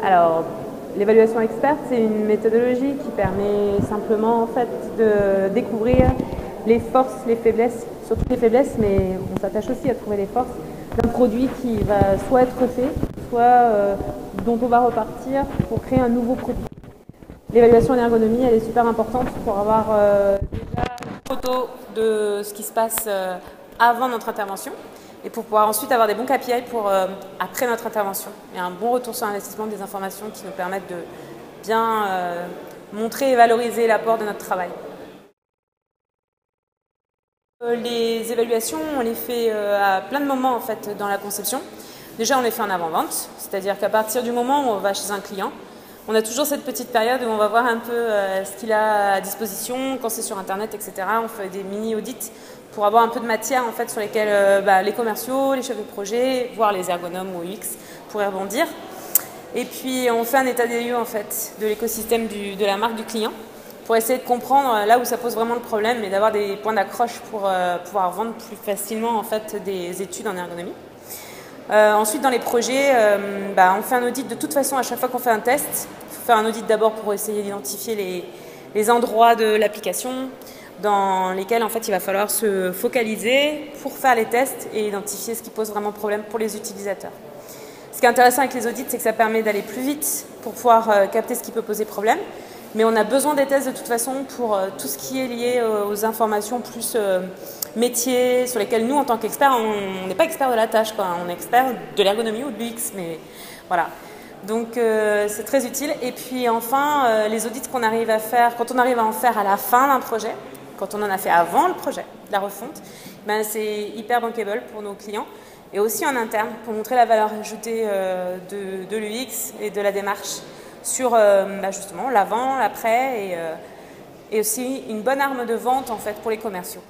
Alors, l'évaluation experte, c'est une méthodologie qui permet simplement en fait, de découvrir les forces, les faiblesses, surtout les faiblesses, mais on s'attache aussi à trouver les forces d'un produit qui va soit être fait, soit dont on va repartir pour créer un nouveau produit. L'évaluation en ergonomie, elle est super importante pour avoir déjà une photo de ce qui se passe avant notre intervention et pour pouvoir ensuite avoir des bons KPI pour après notre intervention et un bon retour sur investissement, des informations qui nous permettent de bien montrer et valoriser l'apport de notre travail. Les évaluations, on les fait à plein de moments en fait dans la conception. Déjà, on les fait en avant-vente, c'est-à-dire qu'à partir du moment où on va chez un client, on a toujours cette petite période où on va voir un peu ce qu'il a à disposition, quand c'est sur Internet, etc. On fait des mini-audits pour avoir un peu de matière en fait, sur lesquelles les commerciaux, les chefs de projet, voire les ergonomes ou UX pourraient rebondir. Et puis, on fait un état des lieux en fait, de l'écosystème de la marque du client pour essayer de comprendre là où ça pose vraiment le problème et d'avoir des points d'accroche pour pouvoir vendre plus facilement en fait, des études en ergonomie. Ensuite, dans les projets, on fait un audit de toute façon à chaque fois qu'on fait un test. Il faut faire un audit d'abord pour essayer d'identifier les endroits de l'application dans lesquels en fait, il va falloir se focaliser pour faire les tests et identifier ce qui pose vraiment problème pour les utilisateurs. Ce qui est intéressant avec les audits, c'est que ça permet d'aller plus vite pour pouvoir capter ce qui peut poser problème. Mais on a besoin des tests de toute façon pour tout ce qui est lié aux informations plus métiers sur lesquels nous, en tant qu'experts, on n'est pas experts de la tâche, quoi. On est experts de l'ergonomie ou de l'UX, mais voilà. Donc c'est très utile. Et puis enfin, les audits qu'on arrive à faire, quand on arrive à en faire à la fin d'un projet, quand on en a fait avant le projet, la refonte, c'est hyper bankable pour nos clients. Et aussi en interne, pour montrer la valeur ajoutée de l'UX et de la démarche sur justement l'avant, l'après et aussi une bonne arme de vente en fait, pour les commerciaux.